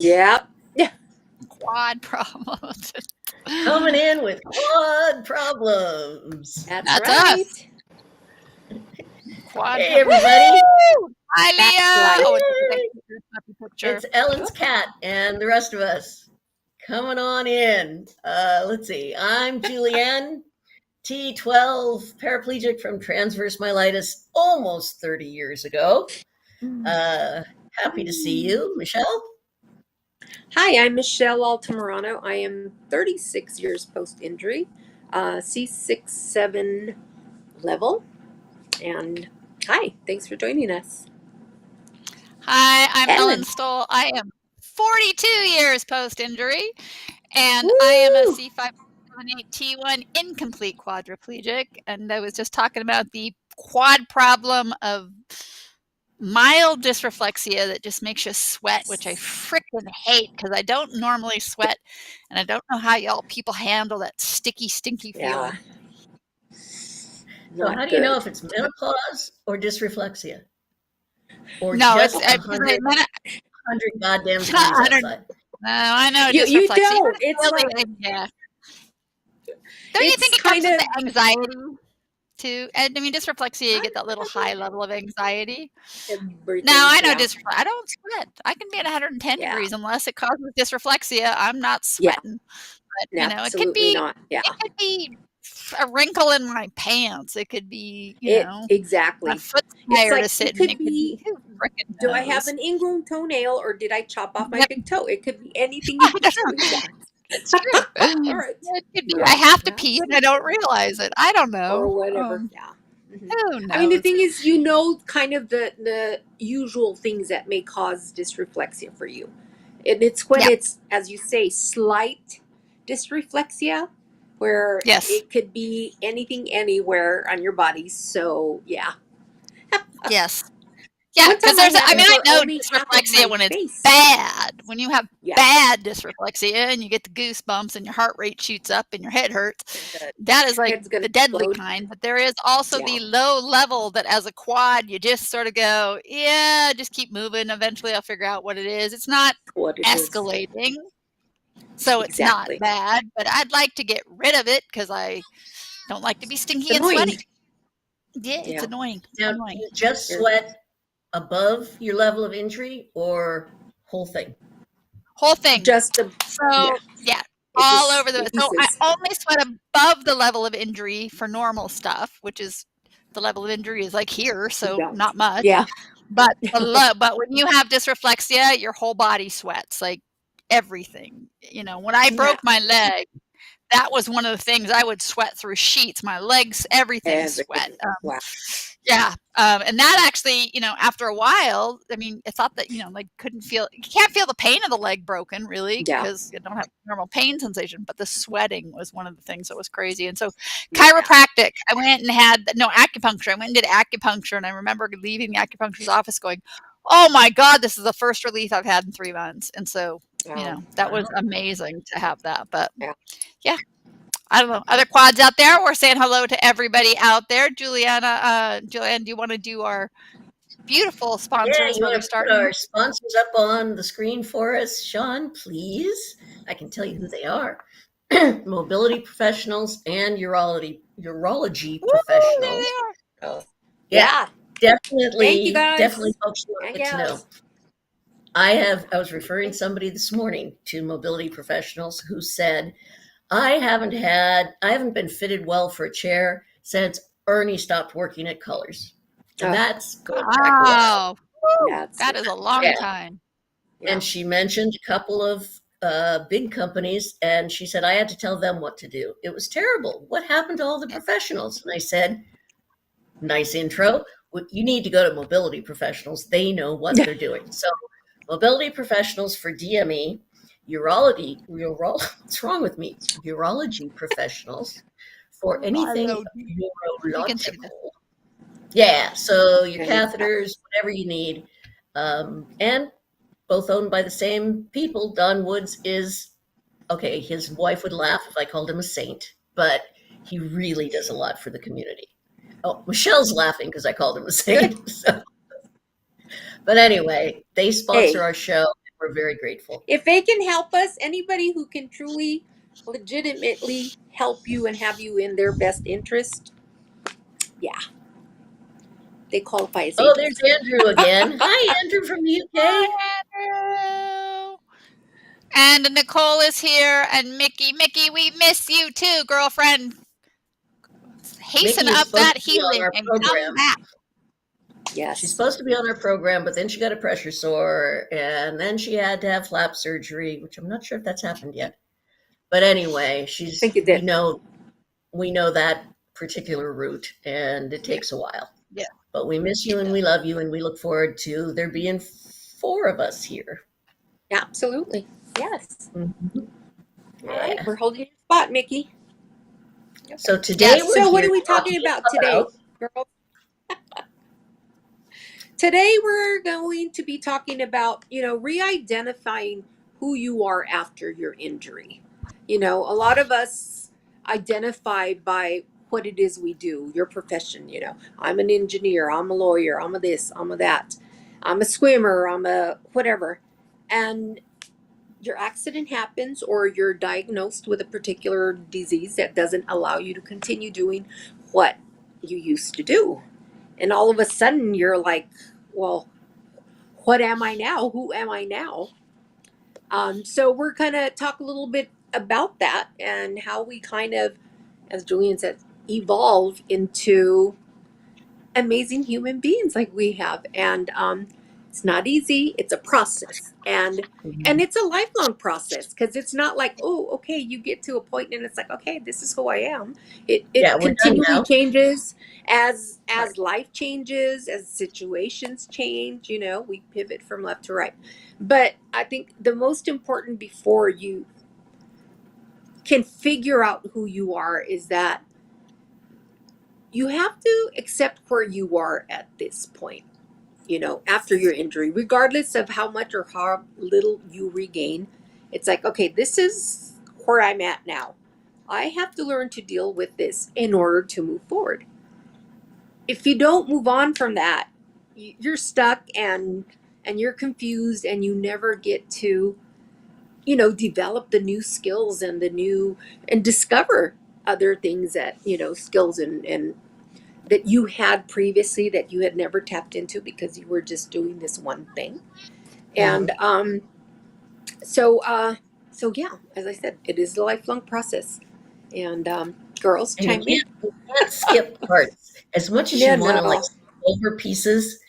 Yep. Yeah. Quad problems. Coming in with quad problems. That's That's right. us. Quad Hey, problems. everybody. Woo! Hi, Backslide. Leah. Oh, it's a happy picture. It's Ellen's cat and the rest of us coming on in. Let's see. I'm Julienne, T12, paraplegic from transverse myelitis almost 30 years ago. Happy to see you, Michelle. Hi, I'm Michele Altamirano. I am 36 years post-injury, C6-7 level. And hi, thanks for joining us. Hi, I'm Ellen. Ellen Stohl. I am 42 years post-injury, and I am a C578T1 incomplete quadriplegic. And I was just talking about the quad problem of mild dysreflexia that just makes you sweat, which I freaking hate because I don't normally sweat, and I don't know how y'all people handle that sticky, stinky feeling. So how do you know if it's menopause or dysreflexia? Or No, just it's 100 goddamn degrees not 100. outside? No, I know You dysreflexia. don't. It's It's really, yeah. Don't you think it comes with the anxiety too? And I mean, dysreflexia, you get that little high level of anxiety. Now, I know dysreflexia. I don't sweat. I can be at 110 degrees unless it causes dysreflexia. I'm not sweating. But, you know, it could be not. Yeah. It could be a wrinkle in my pants. It could be, exactly. my foot's tired of sitting. It could be who frickin' knows? Do I have an ingrown toenail or did I chop off my big toe? It could be anything you want. It's true. All right. It could be. I have to pee and I don't realize it. I don't know. Or whatever. Who knows? I mean, the thing is, kind of the usual things that may cause dysreflexia for you. And it's when it's, as you say, slight dysreflexia, where it could be anything, anywhere on your body. So, yeah. Yes. Yeah, because I know dysreflexia when it's bad. When you have bad dysreflexia and you get the goosebumps and your heart rate shoots up and your head hurts, that is like the deadly kind. But there is also the low level that as a quad, you just sort of go, just keep moving. Eventually I'll figure out what it is. It's not escalating. So it's not bad, but I'd like to get rid of it because I don't like to be stinky and sweaty. Yeah, it's annoying. Now, do you just sweat above your level of injury or whole thing? Whole thing. Just all over the. So I only sweat above the level of injury for normal stuff, which is the level of injury is like here, so not much. Yeah. But but when you have dysreflexia, your whole body sweats, like everything. You know, when I broke my leg, that was one of the things I would sweat through sheets. My legs, everything sweat. Wow. Yeah. And that actually, after a while, I mean, I thought that, you can't feel the pain of the leg broken really because you don't have normal pain sensation, but the sweating was one of the things that was crazy. And so chiropractic, I went and acupuncture. I went and did acupuncture. And I remember leaving the acupuncturist office going, oh my God, this is the first relief I've had in 3 months. And so, that was amazing to have that. But yeah. I don't know. Other quads out there? We're saying hello to everybody out there. Julienne, do you want to do our beautiful sponsors? Yeah, you want to put our sponsors up on the screen for us, Sean, please? I can tell you who they are. Mobility professionals and urology professionals. Yeah, definitely. Thank you guys. Definitely folks you want to get to know. I was referring somebody this morning to mobility professionals who said, I haven't been fitted well for a chair since Ernie stopped working at Colors. And that's going back a while. That is a long time. And she mentioned a couple of big companies, and she said, I had to tell them what to do. It was terrible. What happened to all the professionals? And I said, nice intro. You need to go to mobility professionals. They know what they're doing. So mobility professionals for DME, what's wrong with me? Urology professionals for anything urological. Yeah, so your catheters, whatever you need. And both owned by the same people. Don Woods is, his wife would laugh if I called him a saint, but he really does a lot for the community. Oh, Michelle's laughing because I called him a saint. So. But anyway, they sponsor our show. we're very grateful. If they can help us, anybody who can truly, legitimately help you and have you in their best interest, yeah, they qualify as Oh, angels. there's Andrew again. Hi, Andrew from the UK. Hi, Andrew. And Nicole is here, and Mickey, we miss you too, girlfriend. Hasten up that healing and come back. Yes. She's supposed to be on our program, but then she got a pressure sore, and then she had to have flap surgery, which I'm not sure if that's happened yet. But anyway, we know that particular route, and it takes a while. Yeah. But we miss you and we love you, and we look forward to there being 4 of us here. Absolutely. Yes. Mm-hmm. Yeah. All right, we're holding your spot, Mickey. Okay. So today we're So what are we talking about today, girls? Today we're going to be talking about, re-identifying who you are after your injury. A lot of us identify by what it is we do, your profession. I'm an engineer, I'm a lawyer, I'm a this, I'm a that, I'm a swimmer, I'm a whatever. And your accident happens, or you're diagnosed with a particular disease that doesn't allow you to continue doing what you used to do. And all of a sudden you're like, well, what am I now? Who am I now? So we're going to talk a little bit about that and how we kind of, as Julienne said, evolve into amazing human beings like we have. And it's not easy. It's a process. And it's a lifelong process, because it's not like, oh, okay, you get to a point and it's like, okay, this is who I am. It continually changes as life changes, as situations change. We pivot from left to right. But I think the most important, before you can figure out who you are, is that you have to accept where you are at this point, after your injury, regardless of how much or how little you regain. It's like, okay, this is where I'm at now. I have to learn to deal with this in order to move forward. If you don't move on from that, you're stuck and you're confused, and you never get to, develop the new skills and discover other things that, skills and that you had previously that you had never tapped into because you were just doing this one thing. And so yeah, as I said, it is a lifelong process. And girls, chime in. You can't skip parts. As much as you want to skip over pieces,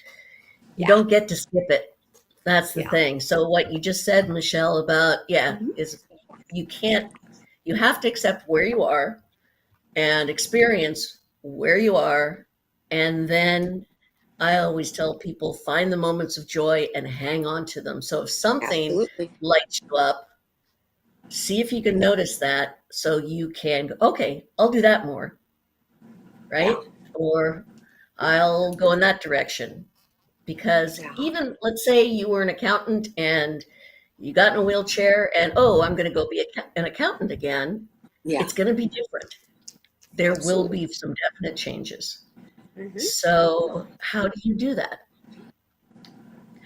you don't get to skip it. That's the thing. So what you just said, Michelle, about is you have to accept where you are and experience where you are. And then I always tell people, find the moments of joy and hang on to them. So if something lights you up, see if you can notice that, so you can go, okay, I'll do that more, right? Or I'll go in that direction. Because even, let's say you were an accountant and you got in a wheelchair and, I'm going to go be an accountant again. It's going to be different. There will be some definite changes. So how do you do that?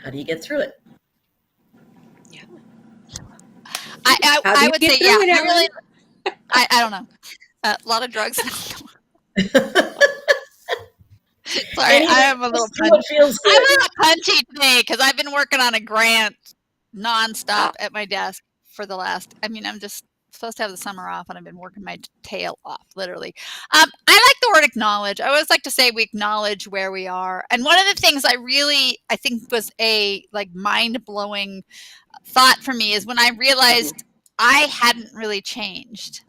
How do you get through it? I would say, I don't know. A lot of drugs. Sorry, anyway, I am a little punchy. I'm a little punchy today because I've been working on a grant nonstop at my desk for the last, I'm just supposed to have the summer off, and I've been working my tail off, literally. I like the word acknowledge. I always like to say we acknowledge where we are. And one of the things I think was a mind-blowing thought for me is when I realized I hadn't really changed.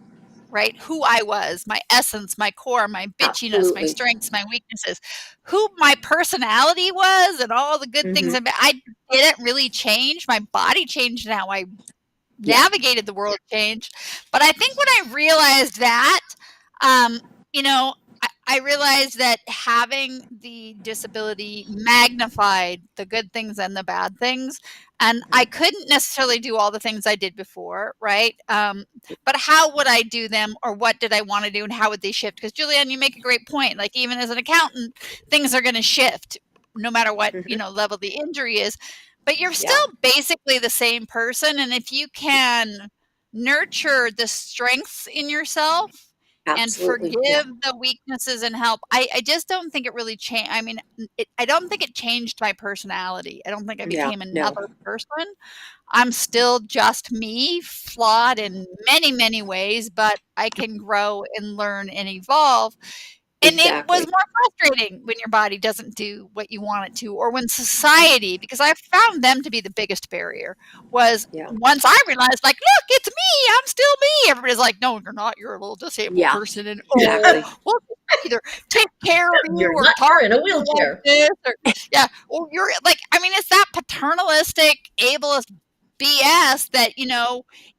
Right? Who I was, my essence, my core, my bitchiness, my strengths, my weaknesses, who my personality was, and all the good things. I didn't really change. My body changed, and how I navigated the world changed. But I think when I realized that, I realized that having the disability magnified the good things and the bad things. And I couldn't necessarily do all the things I did before, right? But how would I do them, or what did I want to do, and how would they shift? Because Julienne, you make a great point. Like, even as an accountant, things are going to shift no matter what, level the injury is. but you're still basically the same person. And if you can nurture the strengths in yourself and forgive the weaknesses and help, I just don't think it really changed. I mean, I don't think it changed my personality. I don't think I became another person. I'm still just me, flawed in many, many ways, but I can grow and learn and evolve. And it was more frustrating when your body doesn't do what you want it to, or when society, because I found them to be the biggest barrier, was once I realized, like, look, it's me, I'm still me. Everybody's like, no, you're not. You're a little disabled person. And well, either take care of you or talk in a wheelchair. Like this, or you're like, I mean, it's that paternalistic, ableist BS that,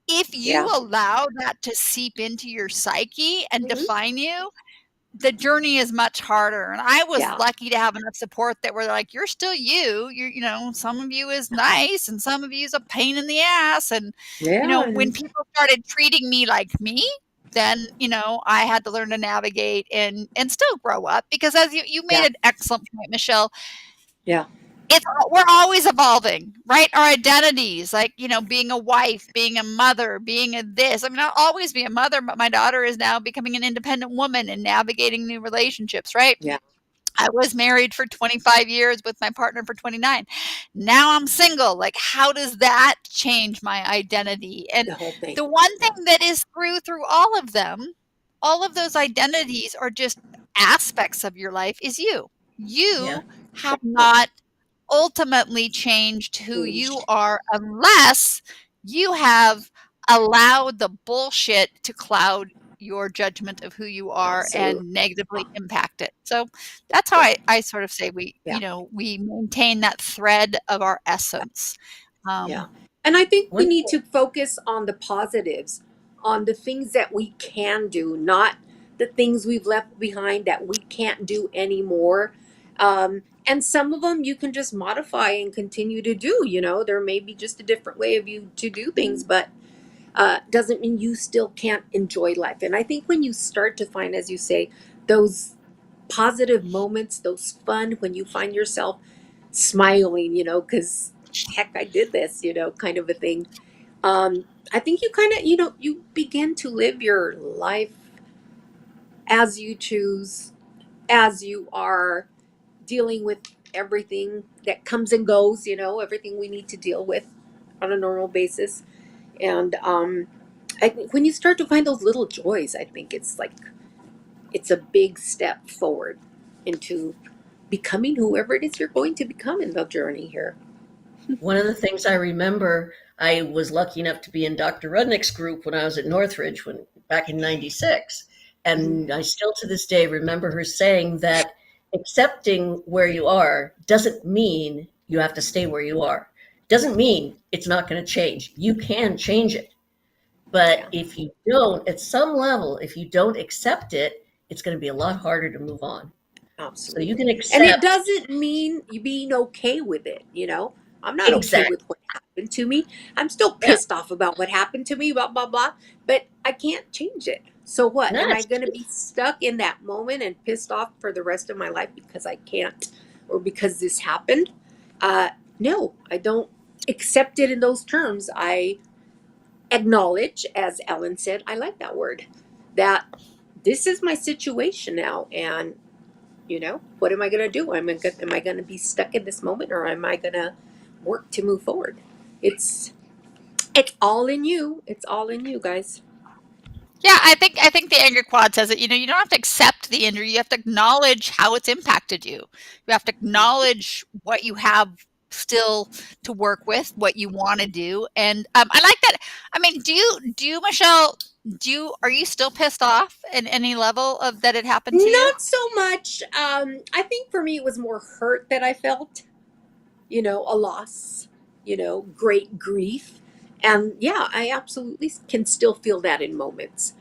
if you allow that to seep into your psyche and define you, the journey is much harder. And I was lucky to have enough support that were like, you're still you, some of you is nice and some of you is a pain in the ass. And, when people started treating me like me, then, I had to learn to navigate and still grow up, because as you made an excellent point, Michele. Yeah. We're always evolving, right? Our identities, like, being a wife, being a mother, being a this. I mean, I'll always be a mother, but my daughter is now becoming an independent woman and navigating new relationships, right? Yeah. I was married for 25 years with my partner for 29. Now I'm single. Like, how does that change my identity? And the one thing that is through all of them, all of those identities are just aspects of your life, is you. You have not ultimately changed who you are unless you have allowed the bullshit to cloud your judgment of who you are and negatively impact it. So that's how I sort of say we maintain that thread of our essence. And I think we need to focus on the positives, on the things that we can do, not the things we've left behind that we can't do anymore. And some of them you can just modify and continue to do. There may be just a different way of you to do things, but doesn't mean you still can't enjoy life. And I think when you start to find, as you say, those positive moments, those fun, when you find yourself smiling, because heck, I did this, kind of a thing. I think you kind of, you begin to live your life as you choose, as you are dealing with everything that comes and goes, everything we need to deal with on a normal basis. And I think when you start to find those little joys, I think it's a big step forward into becoming whoever it is you're going to become in the journey here. One of the things I remember, I was lucky enough to be in Dr. Rudnick's group when I was at Northridge back in '96. And I still to this day remember her saying that accepting where you are doesn't mean you have to stay where you are. Doesn't mean it's not going to change. You can change it. But if you don't, at some level, if you don't accept it, it's going to be a lot harder to move on. Absolutely. So you can accept. And it doesn't mean you being okay with it, I'm not okay with what happened to me. I'm still pissed off about what happened to me, blah, blah, blah. But I can't change it. So what? Am I going to be stuck in that moment and pissed off for the rest of my life because I can't, or because this happened? No, I don't accept it in those terms. I acknowledge, as Ellen said, I like that word, that this is my situation now. And, what am I going to do? Am I going to be stuck in this moment, or am I going to work to move forward? It's all in you. It's all in you, guys. Yeah, I think the Anger Quad says that, you don't have to accept the injury. You have to acknowledge how it's impacted you. You have to acknowledge what you have still to work with, what you want to do. And I like that. I mean, do you, Michele, are you still pissed off at any level of that it happened to you? Not so much. I think for me it was more hurt that I felt, a loss, great grief. And I absolutely can still feel that in moments.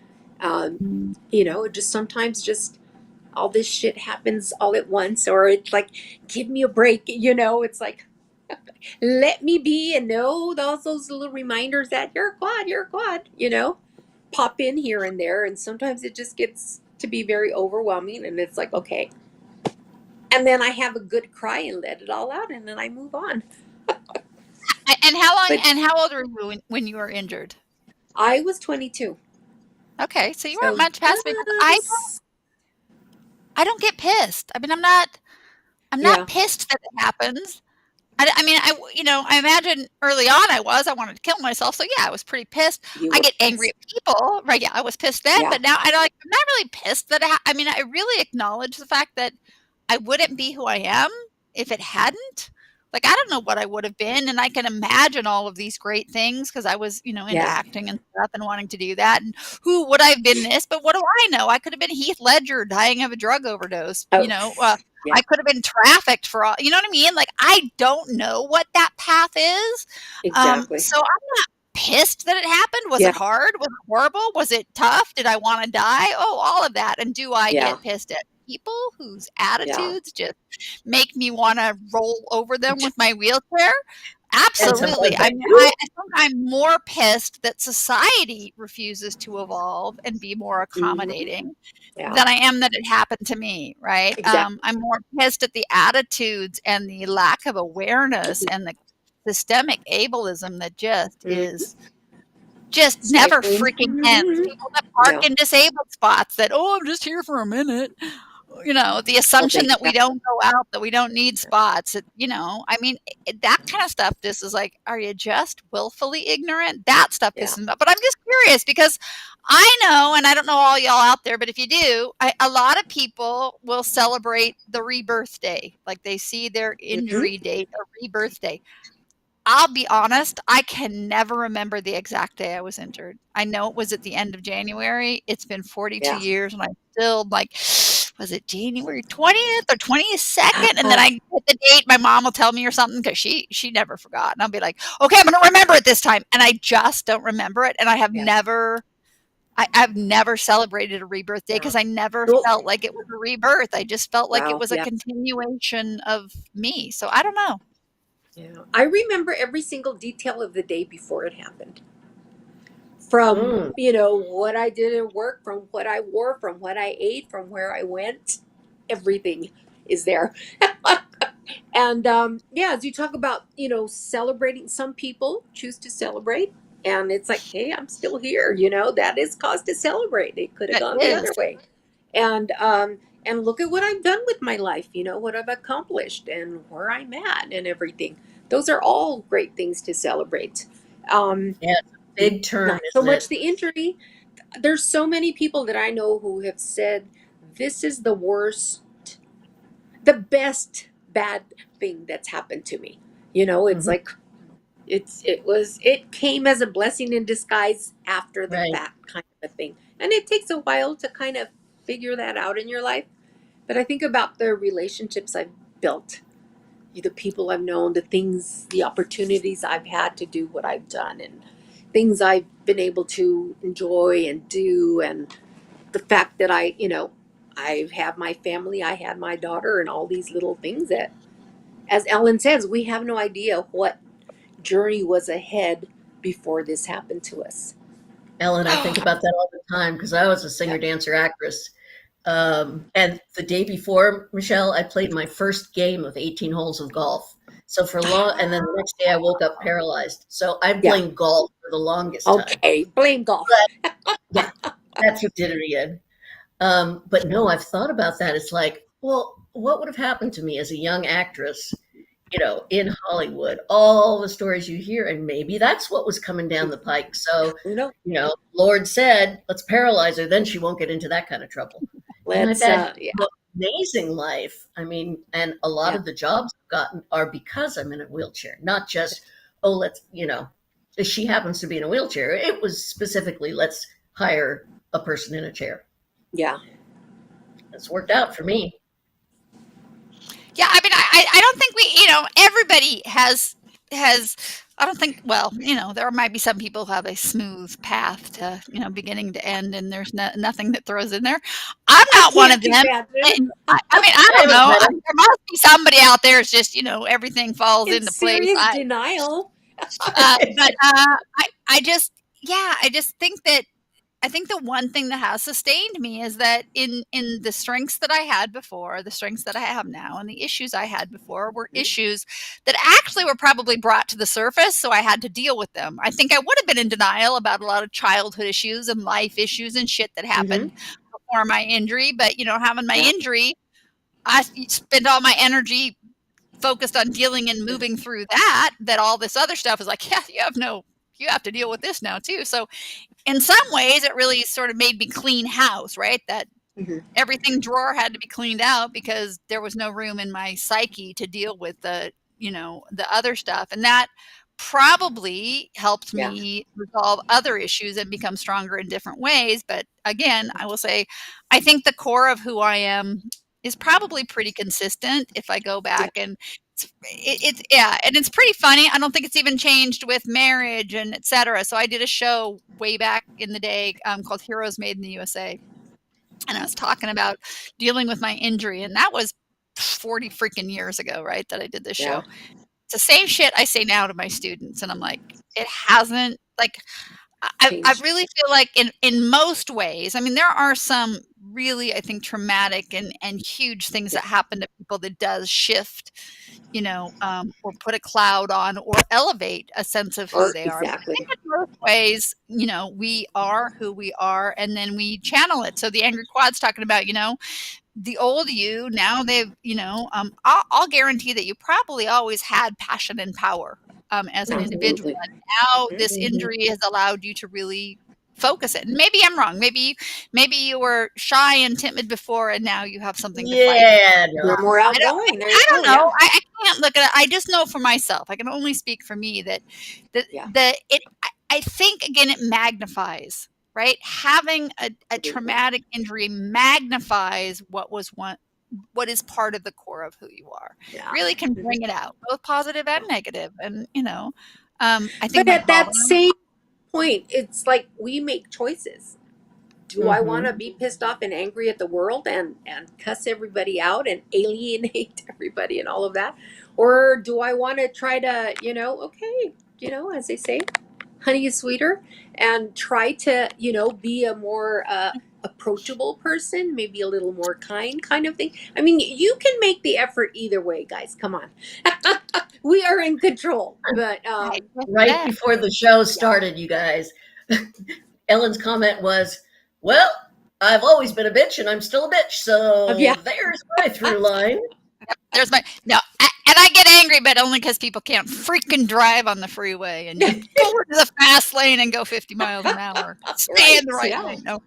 Just sometimes all this shit happens all at once, or it's like, give me a break, it's like, let me be, and know those little reminders that you're a quad, pop in here and there. And sometimes it just gets to be very overwhelming, and it's like, okay. And then I have a good cry and let it all out, and then I move on. And how old were you when you were injured? I was 22. Okay, so you weren't much past me. I don't get pissed. I mean, I'm not pissed that it happens. I mean, I imagine early on I wanted to kill myself. So yeah, I was pretty pissed. I get angry at people, right? Yeah, I was pissed then, but now I'm not really pissed that I mean, I really acknowledge the fact that I wouldn't be who I am if it hadn't. Like, I don't know what I would have been, and I can imagine all of these great things because I was, into acting and stuff and wanting to do that. And who would I have been this? But what do I know? I could have been Heath Ledger dying of a drug overdose. I could have been trafficked for all. You know what I mean? Like, I don't know what that path is. Exactly. So I'm not pissed that it happened. Was it hard? Was it horrible? Was it tough? Did I want to die? Oh, all of that. And do I get pissed at people whose attitudes just make me want to roll over them with my wheelchair? Absolutely. I think I'm more pissed that society refuses to evolve and be more accommodating than I am that it happened to me, right? Exactly. I'm more pissed at the attitudes and the lack of awareness and the systemic ableism that just is just never freaking ends. People that park in disabled spots that, I'm just here for a minute. The assumption that we don't go out, that we don't need spots. I mean, that kind of stuff. This is like, are you just willfully ignorant? That stuff pisses me off. But I'm just curious because I know, and I don't know all y'all out there, but if you do, a lot of people will celebrate the rebirth day. Like they see their injury date, a rebirth day. I'll be honest, I can never remember the exact day I was injured. I know it was at the end of January. It's been 42 years, and I'm still like, was it January 20th or 22nd? And then I get the date. My mom will tell me or something because she never forgot. And I'll be like, okay, I'm going to remember it this time. And I just don't remember it. And I have never I've never celebrated a rebirth day because I never felt like it was a rebirth. I just felt like it was a continuation of me. So I don't know. Yeah. I remember every single detail of the day before it happened. From, what I did at work, from what I wore, from what I ate, from where I went, everything is there. And as you talk about, celebrating, some people choose to celebrate. And it's like, hey, I'm still here. That is cause to celebrate. It could have gone the other way. And look at what I've done with my life, what I've accomplished and where I'm at and everything. Those are all great things to celebrate. Big turn. Not so much the injury. There's so many people that I know who have said, this is the worst, the best bad thing that's happened to me. It's like, it came as a blessing in disguise after the fact kind of a thing. And it takes a while to kind of figure that out in your life. But I think about the relationships I've built, the people I've known, the things, the opportunities I've had to do what I've done, and things I've been able to enjoy and do, and the fact that I have my family, I had my daughter, and all these little things that, as Ellen says, we have no idea what journey was ahead before this happened to us. Ellen, I think about that all the time because I was a singer, dancer, actress. And the day before, Michelle, I played my first game of 18 holes of golf. So and then the next day I woke up paralyzed. So I blamed golf for the longest time. Okay, blame golf. But, that's what did it again. But no, I've thought about that. It's like, well, what would have happened to me as a young actress, in Hollywood? All the stories you hear, and maybe that's what was coming down the pike. So, Lord said, let's paralyze her, then she won't get into that kind of trouble. Amazing life. I mean, and a lot of the jobs I've gotten are because I'm in a wheelchair, not just, if she happens to be in a wheelchair. It was specifically, let's hire a person in a chair. Yeah. It's worked out for me. Yeah, I mean, I don't think everybody has, I don't think, there might be some people who have a smooth path to, beginning to end, and there's nothing that throws in there. I'm not one of them. I mean, I don't know. There must be somebody out there. It's just, everything falls into place. Serious denial. But I just think that I think the one thing that has sustained me is that in the strengths that I had before, the strengths that I have now, and the issues I had before were issues that actually were probably brought to the surface, so I had to deal with them. I think I would have been in denial about a lot of childhood issues and life issues and shit that happened before my injury, but having my injury, I spent all my energy focused on dealing and moving through that all this other stuff is like, yeah, you have to deal with this now too. So in some ways it really sort of made me clean house, right? That everything drawer had to be cleaned out because there was no room in my psyche to deal with the other stuff. And that probably helped me resolve other issues and become stronger in different ways. But again, I will say, I think the core of who I am is probably pretty consistent if I go back and it's and it's pretty funny. I don't think it's even changed with marriage and etc. So I did a show way back in the day called Heroes Made in the USA. And I was talking about dealing with my injury, and that was 40 freaking years ago, right? That I did this show. It's the same shit I say now to my students. And I'm like, it hasn't, like, I really feel like in most ways, I mean, there are some really, I think, traumatic and huge things that happen to people that does shift, or put a cloud on or elevate a sense of who they are. But I think in most ways, we are who we are, and then we channel it. So the Angry Quad's talking about, the old you, now they've, I'll guarantee that you probably always had passion and power as an individual. And now this injury has allowed you to really focus it. And maybe I'm wrong. Maybe you were shy and timid before, and now you have something to fight. Yeah, you're more outgoing. I don't know. I can't look at it. I just know for myself. I can only speak for me that I think again it magnifies. Right? Having a traumatic injury magnifies what is part of the core of who you are. Really can bring it out, both positive and negative. And I think. But at that same point, it's like we make choices. Do I want to be pissed off and angry at the world and cuss everybody out and alienate everybody and all of that, or do I want to try to as they say, honey is sweeter, and try to be a more approachable person, maybe a little more kind of thing. I mean, you can make the effort either way, guys. Come on. We are in control. But right before the show started, you guys, Ellen's comment was, well, I've always been a bitch and I'm still a bitch, so there's my through line. There's my and I get angry, but only because people can't freaking drive on the freeway and go into the fast lane and go 50 miles an hour. Stay in the right lane. No.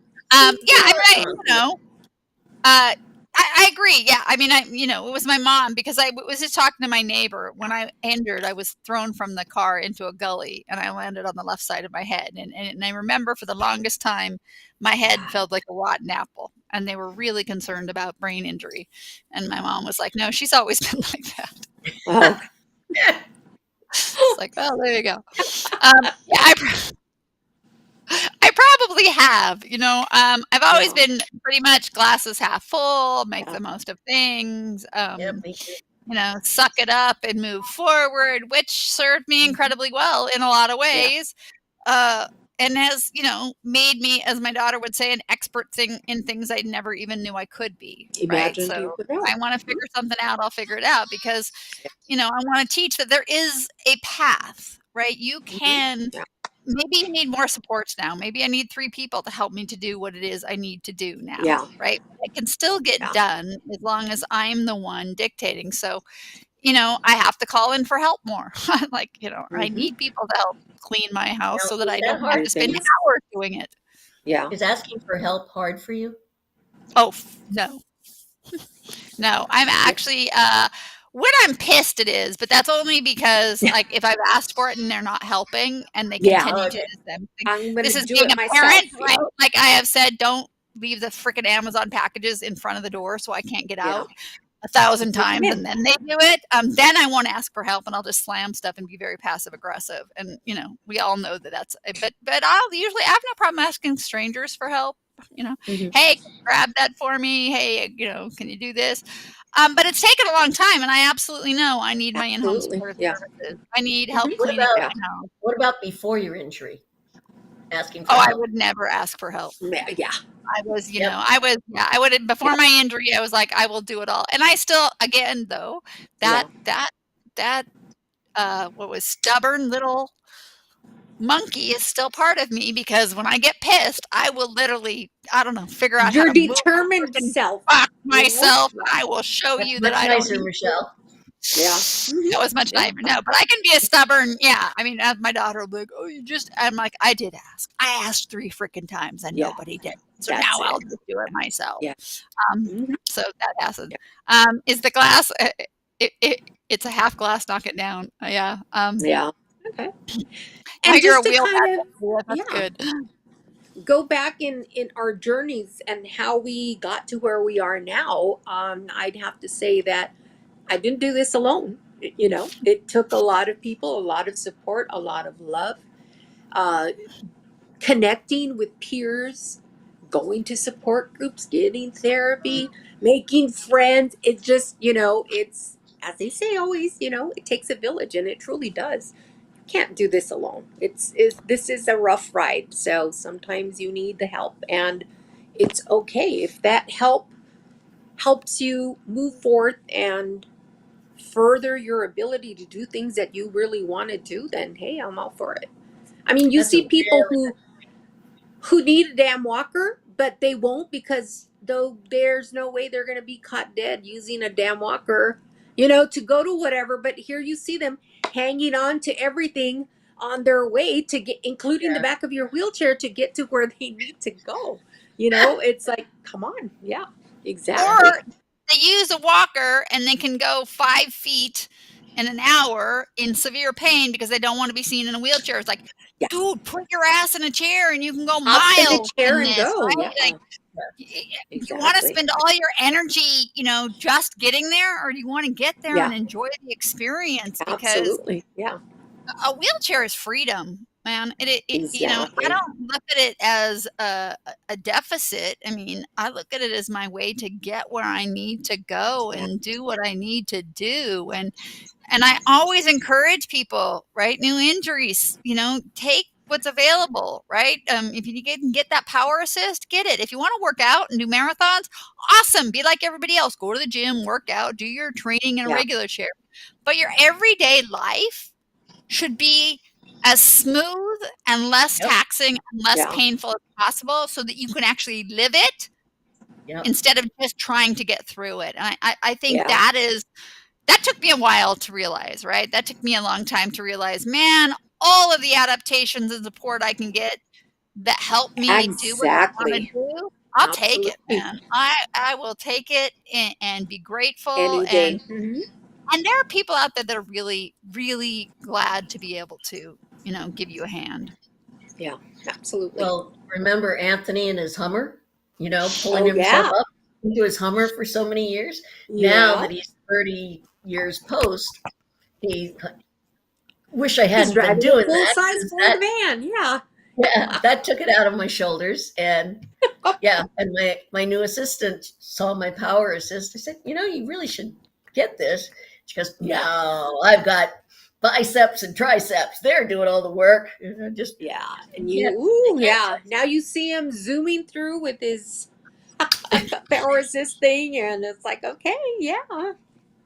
I agree. Yeah. I mean, it was my mom, because I was just talking to my neighbor when I injured. I was thrown from the car into a gully and I landed on the left side of my head. And I remember for the longest time, my head felt like a rotten apple, and they were really concerned about brain injury. And my mom was like, no, she's always been like that. Wow. It's like, well, there you go. I probably have, I've always been pretty much glasses half full, make the most of things, suck it up and move forward, which served me incredibly well in a lot of ways. And has, made me, as my daughter would say, an expert in things I never even knew I could be. Imagine right? So I want to figure something out, I'll figure it out, because, I want to teach that there is a path, right? You can... Maybe you need more supports now. Maybe I need 3 people to help me to do what it is I need to do now. Right? It can still get done as long as I'm the one dictating. So, I have to call in for help more. Like, I need people to help clean my house so that I don't have to spend hours doing it. Yeah. Is asking for help hard for you? Oh, no. No, I'm actually... when I'm pissed, it is, but that's only because, like, if I've asked for it and they're not helping and they continue to do them. This is being a parent, right? Like I have said, don't leave the freaking Amazon packages in front of the door so I can't get out 1,000 times, and then they do it. Then I won't ask for help, and I'll just slam stuff and be very passive aggressive. And we all know that that's. But I'll usually, I have no problem asking strangers for help. Hey, grab that for me. Hey, can you do this? But it's taken a long time, and I absolutely know I need my in-home support services. I need help cleaning my house. What about before your injury? asking for help. I would never ask for help. Yeah. I was, I would, before my injury, I was like, I will do it all. And I still, again, though, that what was stubborn little monkey is still part of me, because when I get pissed, I will literally, I don't know, figure out Your how to move determined self. myself. I will show you that I nicer, don't. Michelle. Yeah. That was much nicer. No, but I can be a stubborn. Yeah. I mean, as my daughter will be like, oh, I'm like, I did ask. I asked 3 freaking times and nobody did. So now I'll just do it myself. Yeah. So that happens. Is the glass, it's a half glass, knock it down. Yeah. Yeah. Okay. And And you're just a to kind of, that's good. Go back in our journeys and how we got to where we are now, I'd have to say that I didn't do this alone. It took a lot of people, a lot of support, a lot of love, connecting with peers, going to support groups, getting therapy, making friends. It just, it's, as they say always, it takes a village, and it truly does. You can't do this alone. This is a rough ride. So sometimes you need the help, and it's okay if that helps you move forth and further your ability to do things that you really want to do, then hey, I'm all for it. I mean, you see people who need a damn walker, but they won't, because though there's no way they're going to be caught dead using a damn walker, to go to whatever. But here you see them hanging on to everything on their way to get, including the back of your wheelchair, to get to where they need to go. It's like, come on. Yeah, exactly. Or they use a walker and they can go 5 feet in an hour in severe pain because they don't want to be seen in a wheelchair. It's like, dude, put your ass in a chair and you can go miles in the chair and this, go. right? Yeah. Like, you want to spend all your energy, just getting there, or do you want to get there and enjoy the experience? Because absolutely, a wheelchair is freedom, man. Exactly. I don't look at it as a deficit. I mean, I look at it as my way to get where I need to go and do what I need to do. And I always encourage people, right? New injuries, take what's available, right? If you can get that power assist, get it. If you want to work out and do marathons, awesome. Be like everybody else. Go to the gym, work out, do your training in a regular chair. But your everyday life should be as smooth and less taxing and less painful as possible, so that you can actually live it instead of just trying to get through it. And I think that took me a while to realize, right? That took me a long time to realize, man, all of the adaptations and support I can get that help me do what I want to do, I'll take it, man. I will take it and be grateful. Any day. And there are people out there that are really, really glad to be able to, give you a hand. Yeah, absolutely. Well, remember Anthony and his Hummer, pulling himself up into his Hummer for so many years. Now that he's 30 years post, he wish I hadn't been doing that. Full-size Ford van, Yeah, that took it out of my shoulders. And and my new assistant saw my power assist. I said, you really should get this. She goes, no, I've got biceps and triceps. They're doing all the work. And now you see him zooming through with his power assist thing, and it's like, okay,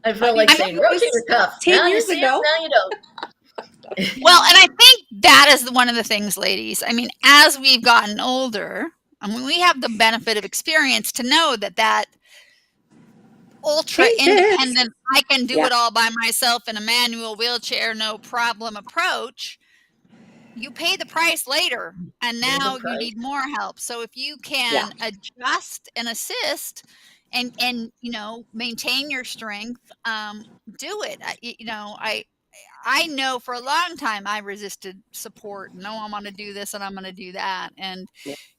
I felt like saying, rotate your cuff. 10 years ago. Now you don't. Well, and I think that is one of the things, ladies. I mean, as we've gotten older, we have the benefit of experience to know that ultra independent, I can do it all by myself in a manual wheelchair, no problem approach. You pay the price later, and now you need more help. So if you can adjust and assist and maintain your strength, do it. I know for a long time I resisted support. No, I'm going to do this and I'm going to do that. And,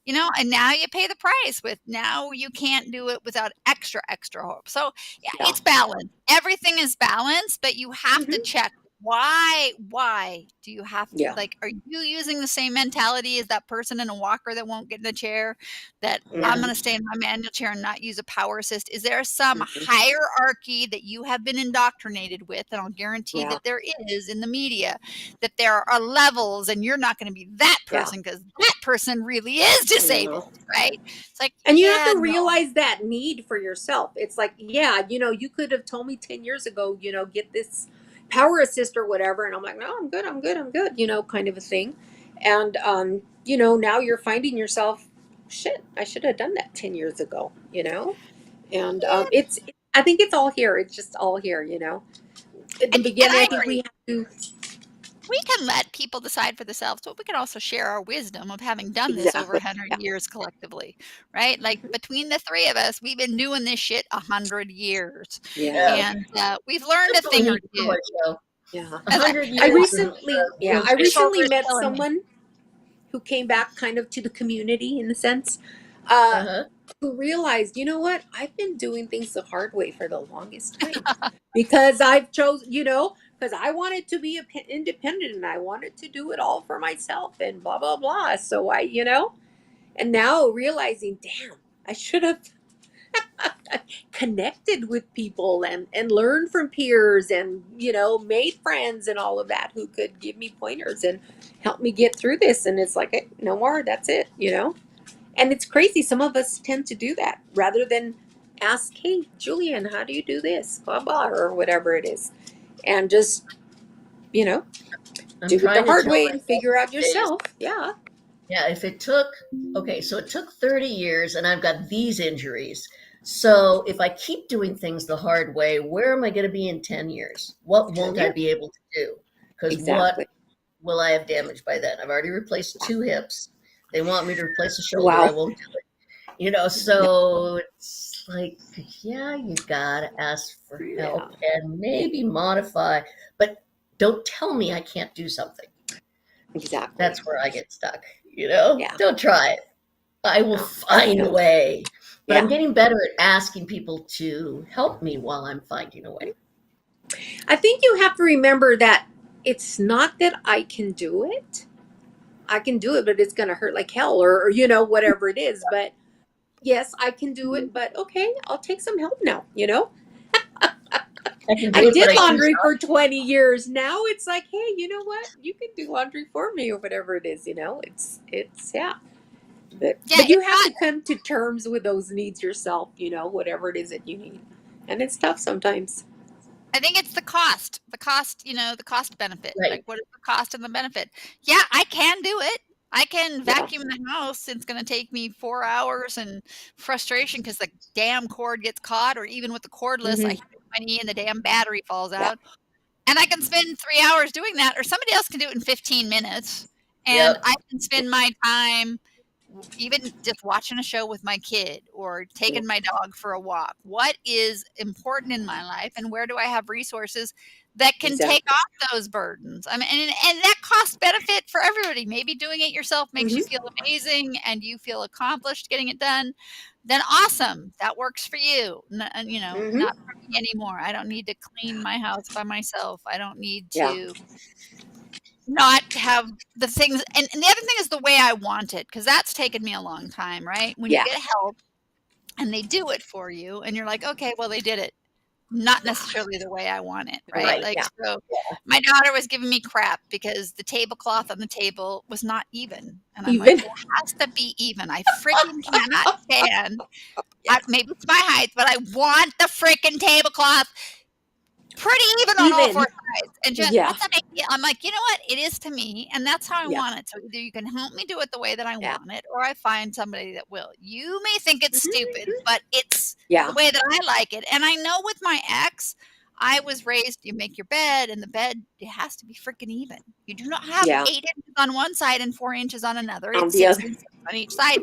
and now you pay the price with, now you can't do it without extra hope. So it's balance. Everything is balance, but you have to check why do you have to, Yeah. like, are you using the same mentality as that person in a walker that won't get in the chair, that I'm going to stay in my manual chair and not use a power assist? Is there some hierarchy that you have been indoctrinated with? And I'll guarantee that there is in the media, that there are levels, and you're not going to be that person because that person really is disabled, right? It's like, and you have to realize that need for yourself. It's like, you could have told me 10 years ago, get this power assist or whatever, and I'm like, no, I'm good, kind of a thing. And now you're finding yourself, shit, I should have done that 10 years ago, and I think it's all here. It's just all here, at the beginning. I think we have to, we can let people decide for themselves, but we can also share our wisdom of having done this over 100 years collectively, right? Like, between the three of us, we've been doing this shit 100 years. And we've learned a thing or two. 100 years. I recently met someone who came back kind of to the community, in a sense, who realized, you know what, I've been doing things the hard way for the longest time because I've chosen, because I wanted to be independent and I wanted to do it all for myself and blah, blah, blah. So and now realizing, damn, I should have connected with people and learned from peers and, made friends and all of that who could give me pointers and help me get through this. And it's like, hey, no more, that's it, And it's crazy. Some of us tend to do that rather than ask, hey, Julienne, how do you do this? Blah, blah, or whatever it is. And just, do it the hard way and figure out yourself. Yeah. Yeah. If it took, so it took 30 years and I've got these injuries. So if I keep doing things the hard way, where am I going to be in 10 years? What won't I be able to do? Because what will I have damaged by then? I've already replaced 2 hips. They want me to replace a shoulder. I won't do it. So it's like, you gotta ask for help and maybe modify, but don't tell me I can't do something. Exactly. That's where I get stuck. Don't try it. I will find a way. But I'm getting better at asking people to help me while I'm finding a way. I think you have to remember that it's not that I can do it. I can do it, but it's going to hurt like hell or whatever it is. But yes, I can do it. But okay, I'll take some help now, I did laundry for 20 years. Now it's like, hey, you know what? You can do laundry for me or whatever it is, It's But you have to come to terms with those needs yourself, whatever it is that you need. And it's tough sometimes. I think it's the cost, the cost benefit. Right. Like, what is the cost and the benefit? Yeah, I can do it. I can vacuum the house. It's going to take me 4 hours and frustration because the damn cord gets caught, or even with the cordless, I hit my knee and the damn battery falls out. And I can spend 3 hours doing that, or somebody else can do it in 15 minutes. And I can spend my time even just watching a show with my kid or taking my dog for a walk. What is important in my life, and where do I have resources that can take off those burdens? I mean, and that cost benefit for everybody. Maybe doing it yourself makes you feel amazing and you feel accomplished getting it done. Then awesome, that works for you. Not for me anymore. I don't need to clean my house by myself. I don't need to not have the things. And the other thing is the way I want it, because that's taken me a long time, right? When you get help and they do it for you and you're like, okay, well, they did it not necessarily the way I want it, right? So my daughter was giving me crap because the tablecloth on the table was not even. And I'm like, it has to be even. I freaking cannot stand. Maybe it's my height, but I want the freaking tablecloth pretty even on all 4 sides. And just, what's a big deal? I'm like, you know what? It is to me, and that's how I want it. So either you can help me do it the way that I want it, or I find somebody that will. You may think it's stupid, but it's the way that I like it. And I know with my ex, I was raised, you make your bed, and the bed, it has to be freaking even. You do not have 8 inches on one side and 4 inches on another. It's 6 inches on each side.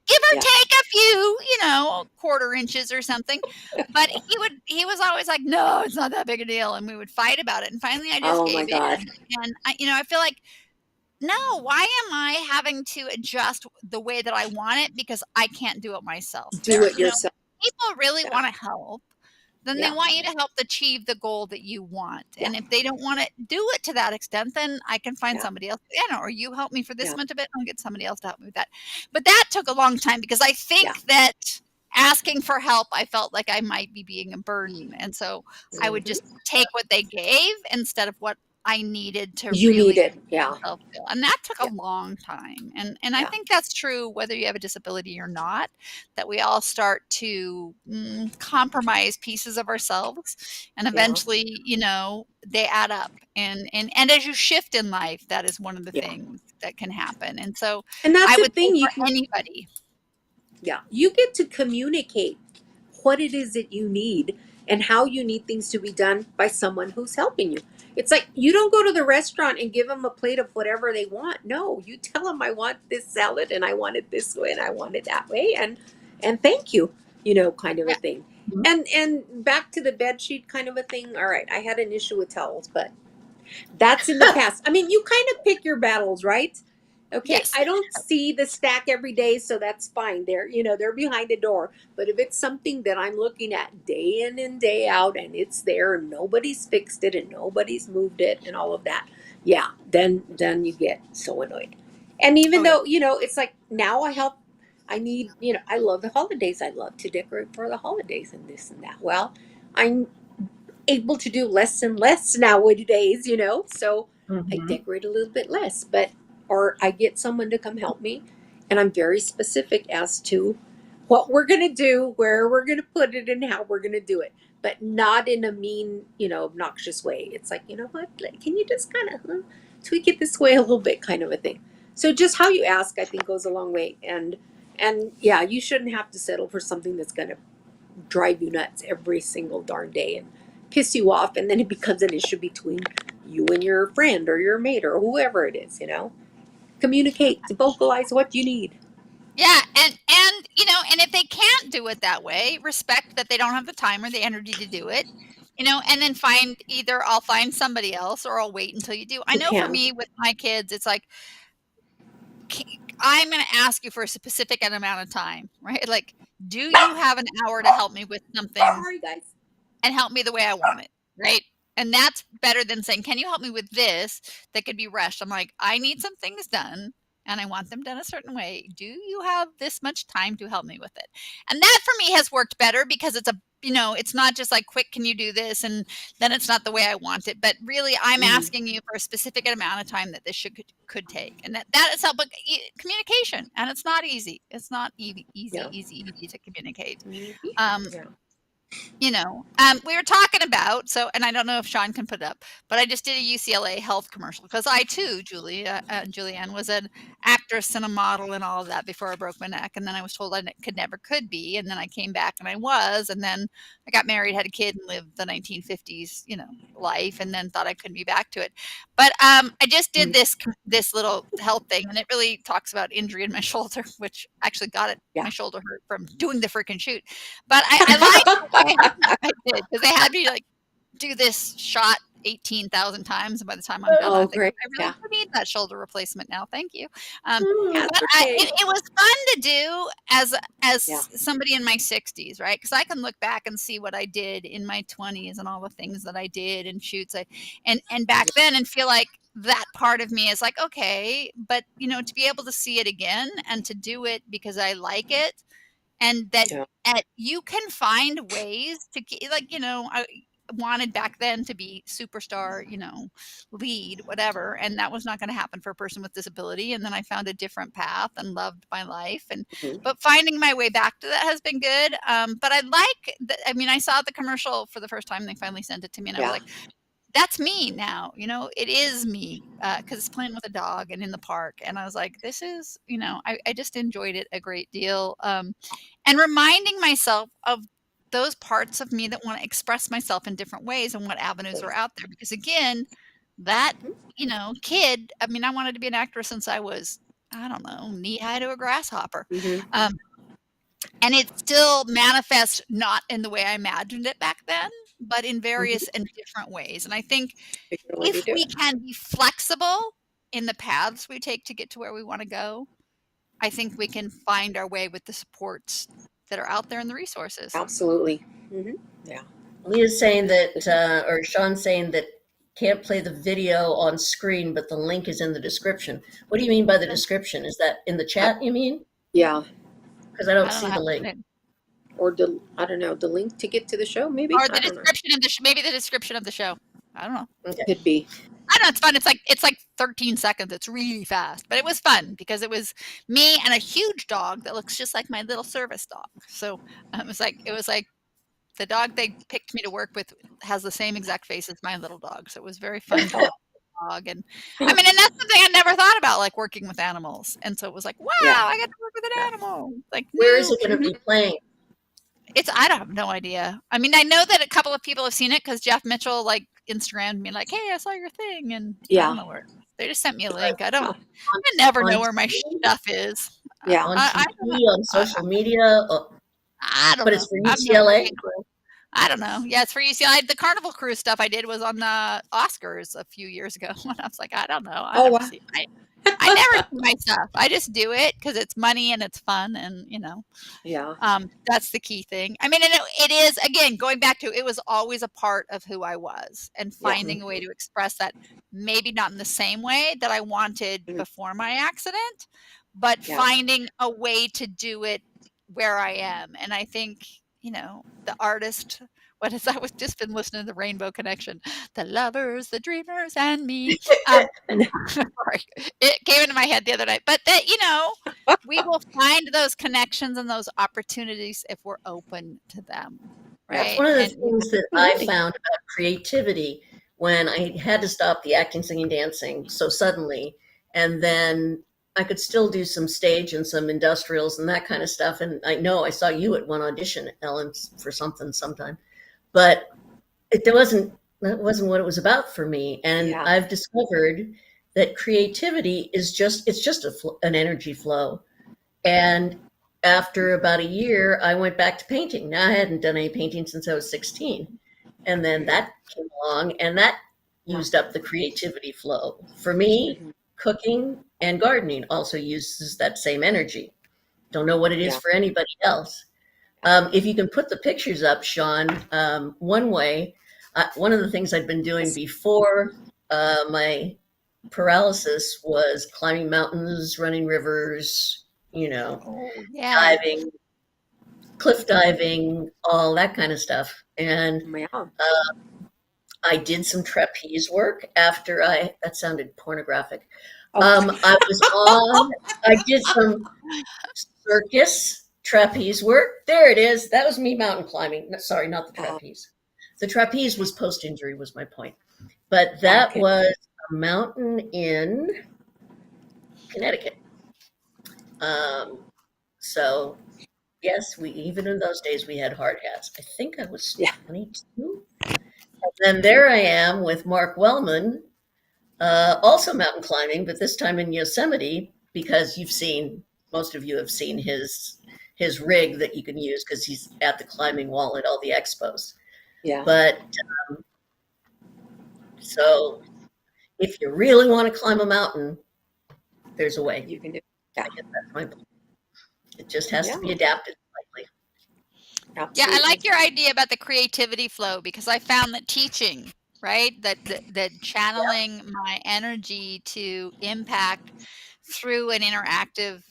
Give or take a few, quarter inches or something. But he was always like, no, it's not that big a deal. And we would fight about it. And finally I just gave in. And I feel like, no, why am I having to adjust the way that I want it because I can't do it myself? Do it yourself. People really want to help. then they want you to help achieve the goal that you want. And if they don't want to do it to that extent, then I can find somebody else, or you help me for this much of it, I'll get somebody else to help me with that. But that took a long time because I think that asking for help, I felt like I might be being a burden. And so I would just take what they gave instead of what I needed to myself feel. And that took a long time. And I think that's true whether you have a disability or not, that we all start to compromise pieces of ourselves, and eventually, they add up. And as you shift in life, that is one of the things that can happen. And so that's I the would thing, say for anybody. Yeah, you get to communicate what it is that you need and how you need things to be done by someone who's helping you. It's like you don't go to the restaurant and give them a plate of whatever they want. No, you tell them, I want this salad and I want it this way and I want it that way, and thank you, kind of a thing. And back to the bed sheet kind of a thing. All right, I had an issue with towels, but that's in the past. I mean, you kind of pick your battles, right? Okay, yes. I don't see the stack every day, so that's fine. They're behind the door. But if it's something that I'm looking at day in and day out, and it's there, and nobody's fixed it, and nobody's moved it, and all of that, then you get so annoyed. And even though it's like now I help. I need, I love the holidays. I love to decorate for the holidays and this and that. Well, I'm able to do less and less nowadays, so I decorate a little bit less, or I get someone to come help me, and I'm very specific as to what we're going to do, where we're going to put it, and how we're going to do it, but not in a mean, obnoxious way. It's like, what, can you just kind of tweak it this way a little bit, kind of a thing. So just how you ask, I think, goes a long way. And yeah, you shouldn't have to settle for something that's going to drive you nuts every single darn day and piss you off, and then it becomes an issue between you and your friend or your mate or whoever it is. Communicate, vocalize what you need. Yeah, and and if they can't do it that way, respect that they don't have the time or the energy to do it, and then either I'll find somebody else or I'll wait until you do. I know for me with my kids, it's like, I'm going to ask you for a specific amount of time, right? Like, do you have an hour to help me with something? Sorry, guys. And help me the way I want it, right? And that's better than saying, can you help me with this that could be rushed? I'm like, I need some things done and I want them done a certain way. Do you have this much time to help me with it? And that for me has worked better because it's it's not just like, quick, can you do this? And then it's not the way I want it. But really, I'm asking you for a specific amount of time that this could take. And that is helpful. Communication. And it's not easy. It's not easy to communicate. We were talking about, and I don't know if Sean can put it up, but I just did a UCLA health commercial because I too, Julienne, was an actress and a model and all of that before I broke my neck. And then I was told I could be. And then I came back and I was, and then I got married, had a kid, and lived the 1950s, life, and then thought I couldn't be back to it. But I just did this little health thing, and it really talks about injury in my shoulder, which actually got it. My shoulder hurt from doing the freaking shoot. But I like I did, because they had me do this shot 18,000 times, and by the time I'm done, I think I really need that shoulder replacement now. Thank you. It was fun to do as somebody in my 60s, right? Because I can look back and see what I did in my 20s and all the things that I did and shoots and back then, and feel like that part of me is like, okay, but to be able to see it again and to do it because I like it. And that you can find ways to I wanted back then to be superstar, lead, whatever. And that was not going to happen for a person with disability. And then I found a different path and loved my life. But finding my way back to that has been good. But I saw the commercial for the first time. They finally sent it to me, and I was like, that's me now, it is me, because it's playing with a dog and in the park. And I was like, this is, I just enjoyed it a great deal. And reminding myself of those parts of me that want to express myself in different ways and what avenues are out there. Because again, that, kid, I wanted to be an actress since I was, I don't know, knee high to a grasshopper. And it still manifests not in the way I imagined it back then, but in various and different ways. And I think if we can be flexible in the paths we take to get to where we want to go, I think we can find our way with the supports that are out there and the resources. Absolutely. Yeah. Leah's saying that, or Sean's saying that can't play the video on screen, but the link is in the description. What do you mean by the description? Is that in the chat, you mean? Yeah. Because I don't know see how the link. Or I don't know, the link to get to the show, maybe? Or the description of the maybe the description of the show. I don't know. Okay. Could be. I don't know. It's fun. It's like 13 seconds. It's really fast, but it was fun because it was me and a huge dog that looks just like my little service dog. So it was like the dog they picked me to work with has the same exact face as my little dog. So it was very fun to work with the dog. And I mean, and that's something I never thought about, like working with animals. And so it was like, wow, I get to work with an animal. Like, where is it going to be playing? I don't have no idea. I mean, I know that a couple of people have seen it because Jeff Mitchell like Instagrammed me like, hey, I saw your thing, and I don't know where. They just sent me a link. I never know where my stuff is. Yeah. On TV, on social media. I don't know. But it's for UCLA? I don't know. Yeah, it's for UCLA. The Carnival Cruise stuff I did was on the Oscars a few years ago. And I was like, I don't know. I never see my stuff. I just do it because it's money and it's fun, and that's the key thing. I mean, and it is, again, going back to, it was always a part of who I was, and finding a way to express that, maybe not in the same way that I wanted before my accident, but finding a way to do it where I am. And I think, the artist, I've just been listening to the Rainbow Connection, the lovers, the dreamers, and me. Sorry, it came into my head the other night. But that, we will find those connections and those opportunities if we're open to them. Right. That's one of the things that I found about creativity when I had to stop the acting, singing, dancing so suddenly, and then I could still do some stage and some industrials and that kind of stuff. And I know I saw you at one audition, Ellen, for something sometime, but that wasn't what it was about for me. And I've discovered that creativity is just an energy flow. And after about a year, I went back to painting. Now, I hadn't done any painting since I was 16. And then that came along, and that used up the creativity flow. For me, cooking and gardening also uses that same energy. Don't know what it is for anybody else. If you can put the pictures up, Sean, one of the things I'd been doing before my paralysis was climbing mountains, running rivers, diving, cliff diving, all that kind of stuff. And I did some trapeze work after that sounded pornographic. I did some circus trapeze work. There it is. That was me mountain climbing. Sorry, not the trapeze. The trapeze was post-injury, was my point. But that was a mountain in Connecticut. So yes, even in those days, we had hard hats. I think I was 22. And then there I am with Mark Wellman, also mountain climbing, but this time in Yosemite, because most of you have seen his rig that you can use because he's at the climbing wall at all the expos. Yeah. But so if you really want to climb a mountain, there's a way. You can do it. I guess that's my point. It just has to be adapted slightly. Absolutely. Yeah, I like your idea about the creativity flow, because I found that teaching, right, that channeling my energy to impact through an interactive,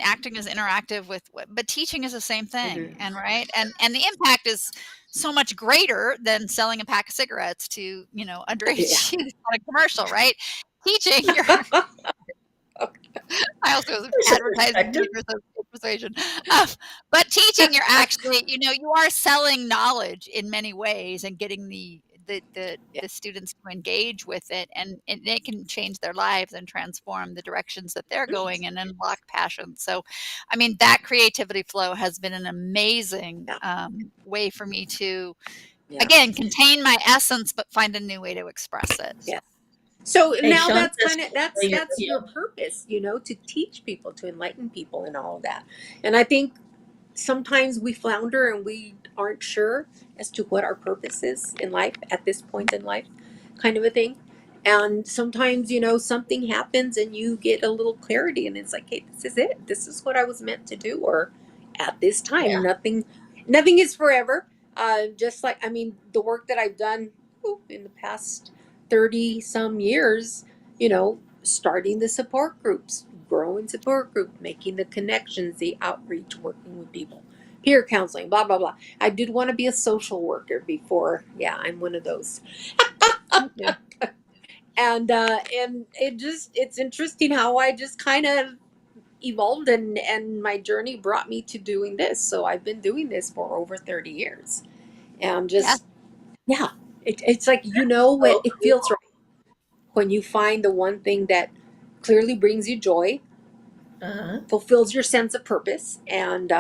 acting is interactive but teaching is the same thing. And right. And the impact is so much greater than selling a pack of cigarettes to, underage on a commercial, right? Teaching I also was advertising persuasion. But teaching, you're actually, you are selling knowledge in many ways and getting the students to engage with it, and it can change their lives and transform the directions that they're going and unlock passion. So, I mean, that creativity flow has been an amazing way for me to, again, contain my essence, but find a new way to express it. Yeah. So now Sean, that's your purpose, to teach people, to enlighten people and all of that. And I think sometimes we flounder and we aren't sure as to what our purpose is in life at this point in life, kind of a thing. And sometimes, something happens and you get a little clarity and it's like, hey, this is it. This is what I was meant to do. Or at this time, nothing is forever. Just like, I mean, the work that I've done in the past 30 some years, starting the support groups, growing support group, making the connections, the outreach, working with people, peer counseling, blah, blah, blah. I did want to be a social worker before. Yeah, I'm one of those. And it's interesting how I just kind of evolved, and my journey brought me to doing this. So I've been doing this for over 30 years. And just, yeah, it's like, when it feels right when you find the one thing that clearly brings you joy, fulfills your sense of purpose, and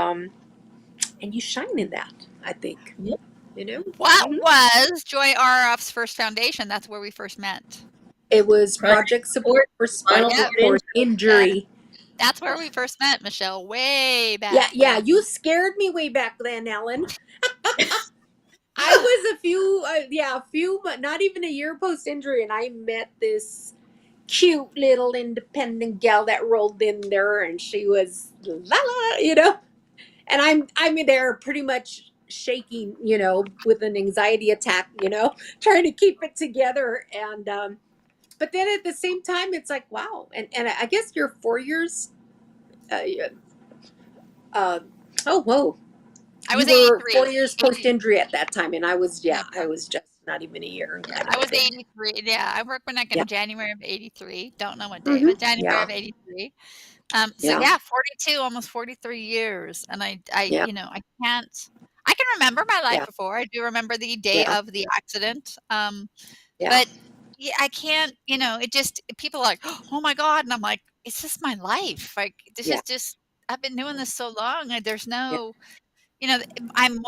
you shine in that, I think. Yep. What was Joy RF's first foundation? That's where we first met. It was Project Support for Spinal Cord Injury. That's where we first met, Michelle, way back. Yeah, you scared me way back then, Ellen. I was a few, but not even a year post injury, and I met this cute little independent gal that rolled in there, and she was la la, and I'm there pretty much shaking, with an anxiety attack, trying to keep it together, and but then at the same time, it's like, wow, and I guess you're 4 years. Oh whoa. I was 83. 4 years post injury at that time, and I was just not even a year. I was 83. Yeah, I worked back in January of 83. Don't know what day, but January of 83. So 42, almost 43 years, and I can remember my life before. I do remember the day of the accident. But I can't. It just, people are like, oh my God, and I'm like, it's just my life. Like, this is just, I've been doing this so long, and there's no. I'm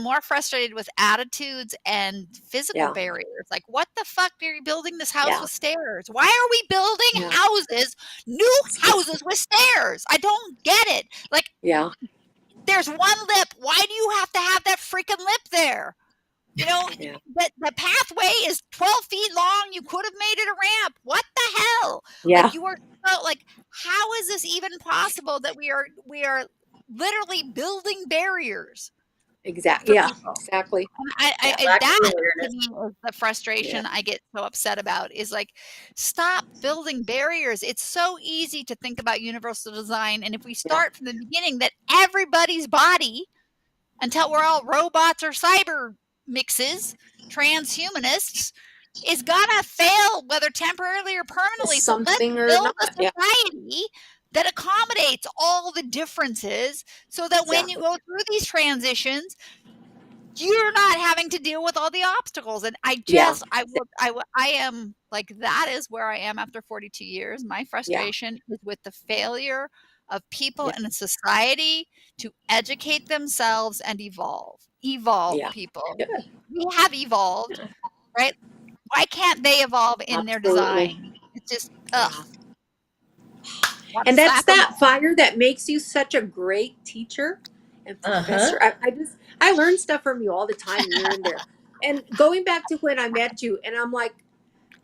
more frustrated with attitudes and physical barriers. Like, what the fuck are you building this house with stairs? Why are we building new houses with stairs? I don't get it. Like, there's one lip. Why do you have to have that freaking lip there? The pathway is 12 feet long. You could have made it a ramp. What the hell? Like, you are like, how is this even possible that we are literally building barriers? Exactly. Yeah, exactly. That to me is the frustration I get so upset about, is like, stop building barriers. It's so easy to think about universal design. And if we start from the beginning that everybody's body, until we're all robots or cyber mixes, transhumanists, is gonna fail, whether temporarily or permanently. So let's build a society that accommodates all the differences, so that when you go through these transitions, you're not having to deal with all the obstacles. And I am like, that is where I am after 42 years. My frustration is with the failure of people in a society to educate themselves and evolve people. We have evolved, right? Why can't they evolve in their design? It's just, and that's that fire that makes you such a great teacher and professor. I learn stuff from you all the time, here and there. And going back to when I met you, and I'm like,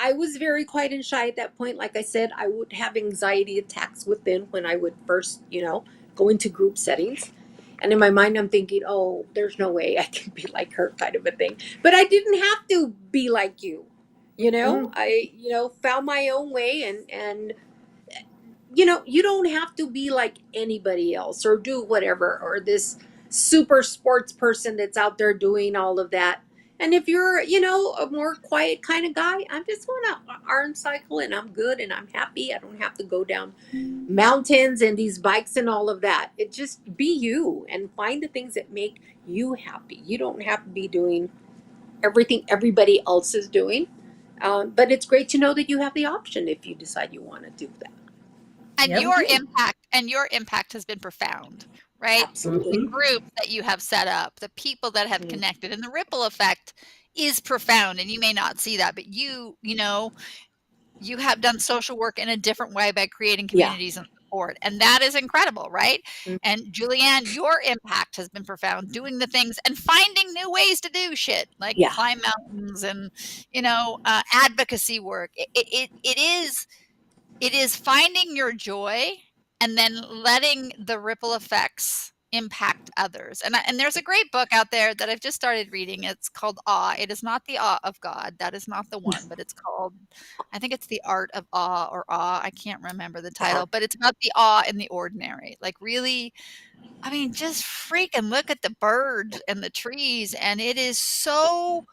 I was very quiet and shy at that point. Like I said, I would have anxiety attacks within when I would first, go into group settings. And in my mind, I'm thinking, oh, there's no way I can be like her, kind of a thing. But I didn't have to be like you. I, found my own way, and you don't have to be like anybody else or do whatever, or this super sports person that's out there doing all of that. And if you're, a more quiet kind of guy, I'm just going to arm cycle, and I'm good, and I'm happy. I don't have to go down mountains and these bikes and all of that. It just, be you and find the things that make you happy. You don't have to be doing everything everybody else is doing. But it's great to know that you have the option if you decide you want to do that. And your impact has been profound, right? Absolutely. The group that you have set up, the people that have connected, and the ripple effect is profound. And you may not see that, but you have done social work in a different way by creating communities and support. And that is incredible, right? And Julienne, your impact has been profound, doing the things and finding new ways to do shit, like climb mountains and, advocacy work. It is finding your joy and then letting the ripple effects impact others. And there's a great book out there that I've just started reading. It's called Awe. It is not the Awe of God. That is not the one, but it's called, I think it's The Art of Awe or Awe. I can't remember the title, but it's about the awe in the ordinary. Like really, I mean, just freaking look at the birds and the trees, and it is so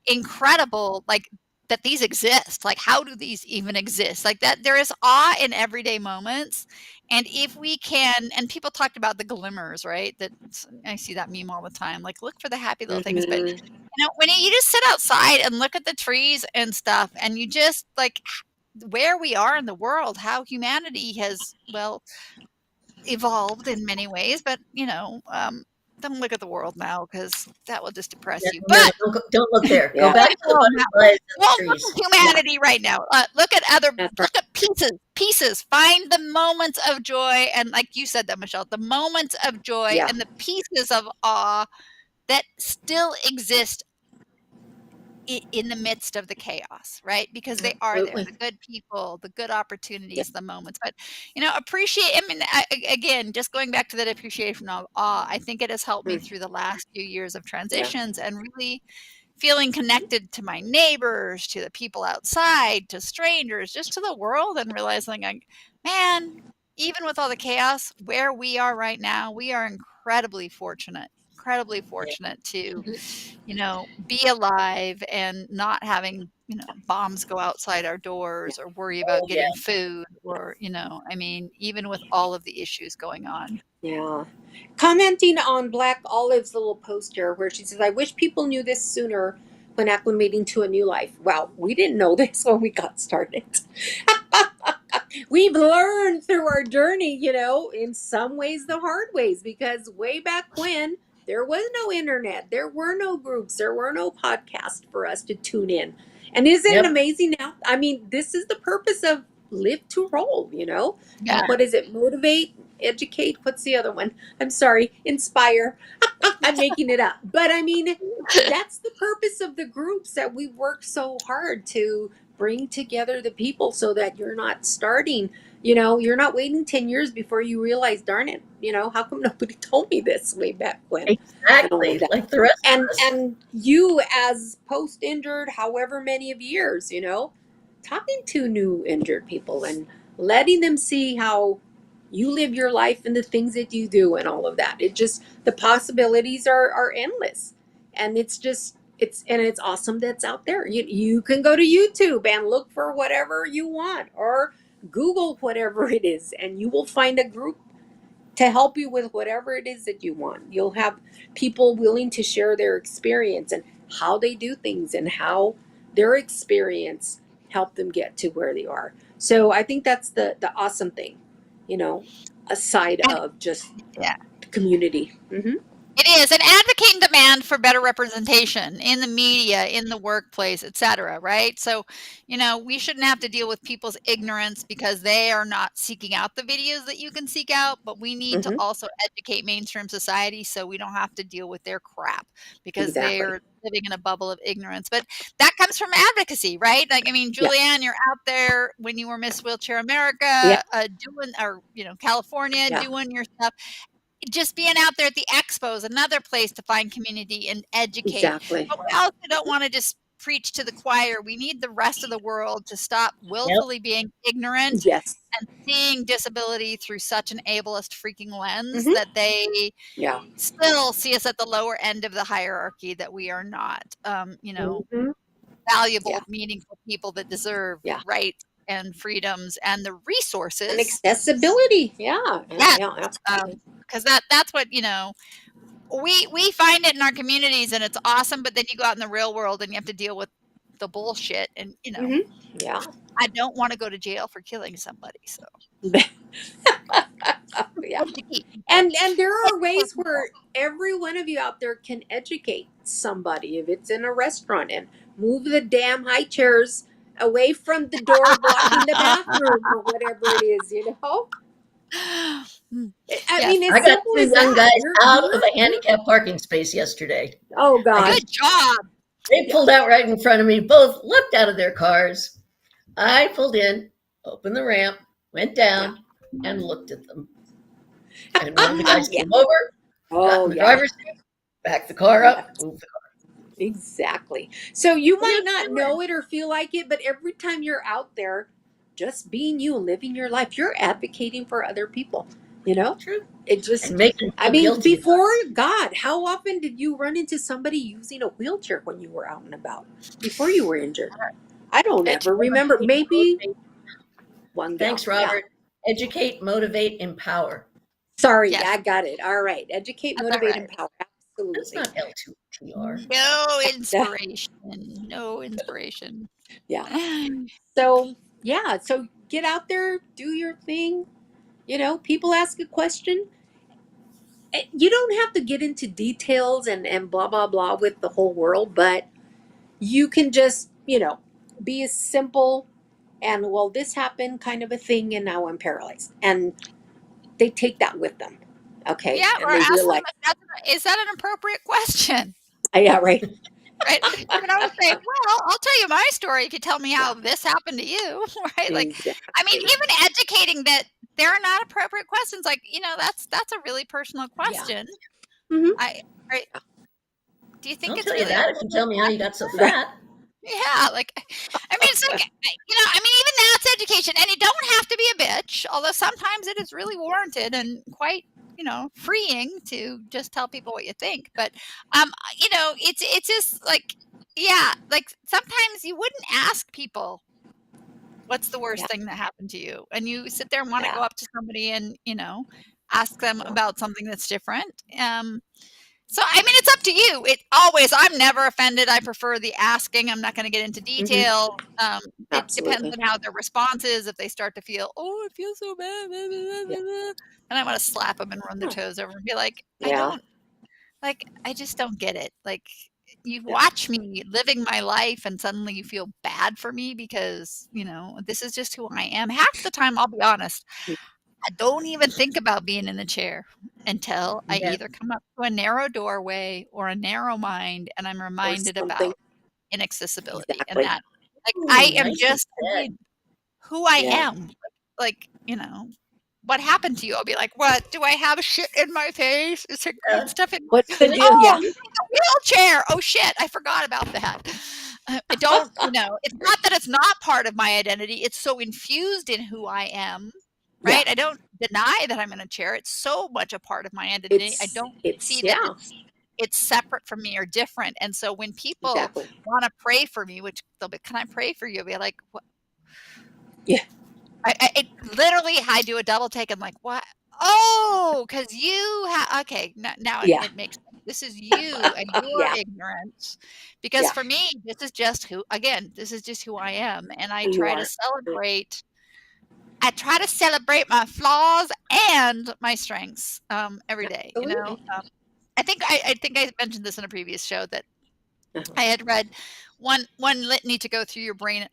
incredible, like, that these exist. Like, how do these even exist? Like, that there is awe in everyday moments, and if we can, and people talked about the glimmers, right? That I see that meme all the time, like, look for the happy little things, but, you know, when you just sit outside and look at the trees and stuff, and you just, like, where we are in the world, how humanity has, well, evolved in many ways, but, you know, don't look at the world now because that will just depress you. But don't look there. Go back to the butterflies and the trees. Look at humanity right now. Look at pieces. Find the moments of joy, and like you said that, Michelle, the moments of joy and the pieces of awe that still exist in the midst of the chaos, right? Because they are there, the good people, the good opportunities, the moments. But, you know, appreciate, I mean, again, just going back to that appreciation of awe, I think it has helped me through the last few years of transitions and really feeling connected to my neighbors, to the people outside, to strangers, just to the world, and realizing, like, man, even with all the chaos, where we are right now, we are incredibly fortunate to, you know, be alive and not having, you know, bombs go outside our doors or worry about getting food or, you know, I mean, even with all of the issues going on. Yeah. Commenting on Black Olive's little poster where she says, I wish people knew this sooner when acclimating to a new life. Well, we didn't know this when we got started. We've learned through our journey, you know, in some ways the hard ways, because way back when there was no internet, there were no groups, there were no podcasts for us to tune in. And isn't it amazing now? I mean, this is the purpose of Live to Roll, you know? Yeah. What is it? Motivate, educate. What's the other one? I'm sorry. Inspire. I'm making it up. But I mean, that's the purpose of the groups that we work so hard to bring together the people so that you're not starting, you know, you're not waiting 10 years before you realize, darn it, you know, how come nobody told me this way back when? Exactly, like the rest of us. And you as post-injured, however many of years, you know, talking to new injured people and letting them see how you live your life and the things that you do and all of that. It just, the possibilities are endless. And it's just, it's awesome that's out there. You can go to YouTube and look for whatever you want, or Google whatever it is, and you will find a group to help you with whatever it is that you want. You'll have people willing to share their experience and how they do things and how their experience helped them get to where they are. So I think that's the awesome thing, you know, aside of just the community. Mm-hmm. It is, and advocating demand for better representation in the media, in the workplace, et cetera, right? So, you know, we shouldn't have to deal with people's ignorance because they are not seeking out the videos that you can seek out, but we need to also educate mainstream society so we don't have to deal with their crap because they're living in a bubble of ignorance. But that comes from advocacy, right? Like, I mean, Julienne, you're out there when you were Miss Wheelchair America, doing, or, you know, California, doing your stuff. Just being out there at the expos, another place to find community and educate. Exactly. But we also don't want to just preach to the choir. We need the rest of the world to stop willfully being ignorant and seeing disability through such an ableist freaking lens that they still see us at the lower end of the hierarchy, that we are not, you know, valuable, meaningful people that deserve rights and freedoms and the resources and accessibility. Absolutely. Because that's what, you know, we find it in our communities and it's awesome, but then you go out in the real world and you have to deal with the bullshit, and, you know, I don't want to go to jail for killing somebody, so and there are ways where every one of you out there can educate somebody. If it's in a restaurant, and move the damn high chairs away from the door blocking the bathroom or whatever it is, you know. I mean, it's I got simple two as young that. guys out of a handicapped parking space yesterday. Oh God! Good job. They pulled out right in front of me. Both looked out of their cars. I pulled in, opened the ramp, went down, and looked at them. And one of the guys came over, Got Oh, in the yeah. driver's seat, back the car up, move the car. Exactly. So you might Just not do know it. it or feel like it, but every time you're out there, just being you, living your life, you're advocating for other people. You know, True. it just, And make them I feel mean, guilty about before it. God, how often did you run into somebody using a wheelchair when you were out and about before you were injured? I don't ever remember. Educate, Maybe motivate. one gal. Thanks, Yeah. Robert. Educate, motivate, empower. Sorry. Yes, I got it. All right. Educate, that's all motivate, right. empower. That's Absolutely. not L2TR. No Yeah. inspiration. No inspiration. Yeah. So, yeah. So get out there, do your thing. You know, people ask a question. You don't have to get into details and blah, blah, blah with the whole world, but you can just, be as simple and, well, this happened kind of a thing, and now I'm paralyzed. And they take that with them. Okay. Yeah, or And they ask them realize, is that an appropriate question? yeah, right. Right? You can always say, well, I'll tell you my story if you tell me Yeah, how this happened to you, right? Like, I mean, exactly. even educating that there are not appropriate questions, like, that's a really personal Yeah. question. Hmm. I right, do you think I'll it's tell you really that if you tell me how you appropriate? got so Right. fat. Yeah, like, I mean, it's like, I mean, even that's education, and you don't have to be a bitch, although sometimes it is really warranted and quite, freeing to just tell people what you think. But, it's just like, yeah, like sometimes you wouldn't ask people what's the Yeah. worst thing that happened to you, and you sit there and want to go Yeah. up to somebody and ask them Yeah. about something that's different. So, I mean, it's up to you. I'm never offended. I prefer the asking. I'm not going to get into Hmm. detail. It depends Absolutely. on how their response is. If they start to feel, oh, I feel so bad, blah, blah, blah, Yeah. blah, blah, and I want to slap them and run their Huh. toes over and be like, Yeah. I just don't get it. Like, you Yeah. watch me living my life and suddenly you feel bad for me because, this is just who I am. Half the time, I'll be honest, I don't even think about being in the chair until I Yeah. either come up to a narrow doorway or a narrow mind and I'm Or reminded something. about inaccessibility and Exactly. that, like, I Ooh, am nicely just, said. who I Yeah. am. Like, what happened to you? I'll be like, what? Do I have shit in my face? Is there green Yeah. stuff in What's my the Finish deal? the Oh, Yeah. you need a wheelchair. Oh shit, I forgot about that. I don't, it's not that it's not part of my identity. It's so infused in who I am, Yeah. right? I don't deny that I'm in a chair. It's so much a part of my identity. I don't see that Yeah. it's separate from me or different. And so when people Exactly. want to pray for me, which they'll be, can I pray for you? I'll be like, what? Yeah. It literally, I do a double take. I'm like, what? Oh, because you have, okay, now Yeah. it makes sense. This is you and your Yeah. ignorance. Because Yeah. for me, this is just this is just who I am. And Who you are. I try to celebrate my flaws and my strengths every day. Absolutely. I think I mentioned this in a previous show that Uh-huh. I had read one litany to go through your brain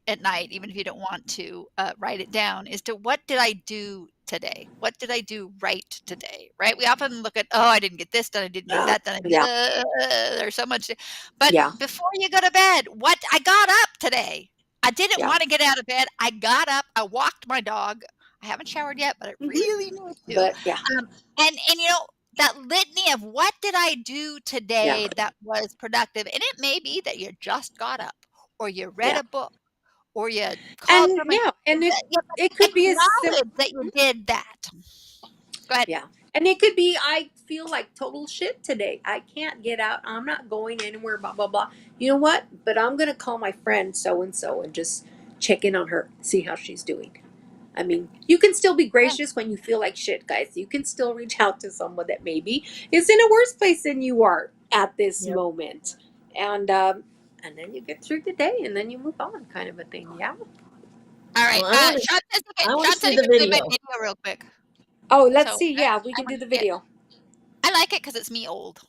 at night, even if you don't want to write it down, is to what did I do today? What did I do right today? Right? We often look at, oh, I didn't get this done, I didn't get that done. Yeah. There's so much. But Yeah. before you go to bed, I got up today. I didn't Yeah. want to get out of bed. I got up. I walked my dog. I haven't showered yet, but I Hmm. really need to. But yeah. And that litany of what did I do Yeah. today that was productive? And it may be that you just got up or you read Yeah. a book or you called And somebody. yeah. And You it could be as simple. acknowledge that you did that. Go ahead. Yeah. And it could be, I feel like total shit today. I can't get out. I'm not going anywhere, blah, blah, blah. You know what? But I'm going to call my friend so and just check in on her, see how she's doing. I mean, you can still be Yeah. gracious when you feel like shit, guys. You can still reach out to someone that maybe is in a worse place than you are at this Yep. moment. And then you get through the day and then you move on, kind of a thing. Yeah. All right. Well, I want to Sean said see he the could play my video. video real quick. Oh, let's So see. Yeah, we I can do want the to see it. video. I like it because it's me old.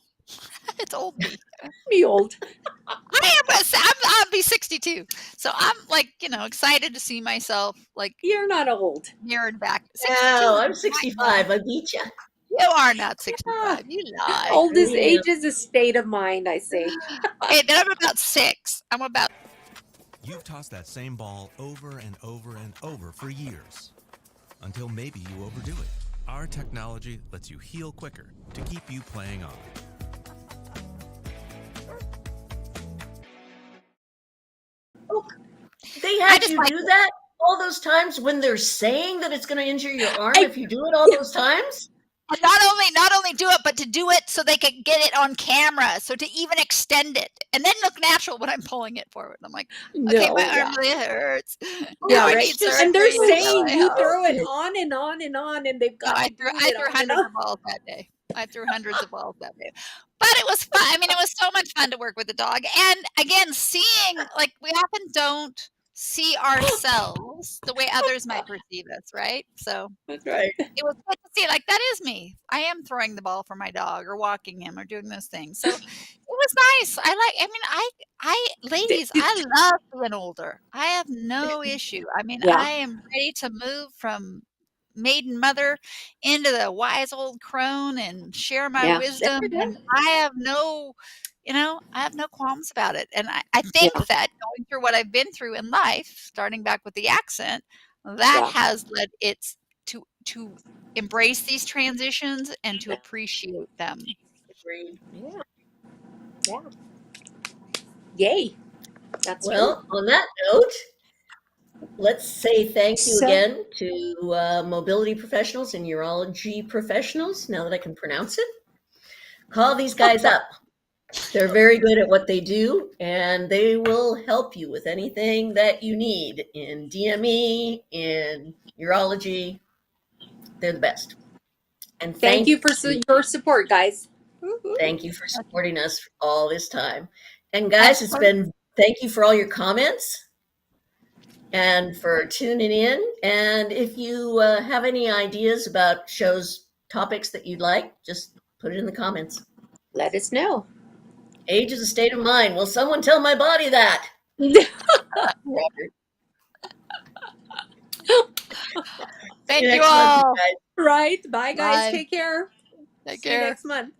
It's old me. Me old. I'll be 62. So I'm like, excited to see myself like You're not old. mirrored back. 62 No, is I'm a nice 65. I beat you. You are not Ah, 65. You lie. oldest I age is a state of mind, I say. Okay, then I'm about 6. I'm about. You've tossed that same ball over and over and over for years. Until maybe you overdo it. Our technology lets you heal quicker to keep you playing on. They had you do that all those times when they're saying that it's going to injure your arm if you do it all those times? And not only do it, but to do it so they could get it on camera. So to even extend it and then look natural when I'm pulling it forward. I'm like, okay, my arm really hurts. Yeah, I right. need surgery. And they're saying you help. throw it on and on and on, and they've got I you threw doing it on and hundreds on. of balls that day. I threw hundreds of balls that day. But it was fun. I mean, it was so much fun to work with the dog. And again, seeing, like, we often don't see ourselves the way others might perceive us, right? So That's right. it was good to see, like, that is me. I am throwing the ball for my dog or walking him or doing those things. So it was nice. Ladies, I love being older. I have no issue. I mean, Yeah. I am ready to move from maiden mother into the wise old crone and share my wisdom. And I have no qualms about it. And I think that going through what I've been through in life, starting back with the accent, that has led it to embrace these transitions and to appreciate them. Agreed. Yeah. Yay. That's well, on that note, let's say thank you again to mobility professionals and urology professionals, now that I can pronounce it. Call these guys up. They're very good at what they do, and they will help you with anything that you need in DME, in urology. They're the best. And thank you for your support, guys. Thank you for supporting us all this time. And guys, thank you for all your comments and for tuning in. And if you have any ideas about shows, topics that you'd like, just put it in the comments. Let us know. Age is a state of mind. Will someone tell my body that? Thank you all. Month, right. Bye, guys. Take care. Take See care. you next month.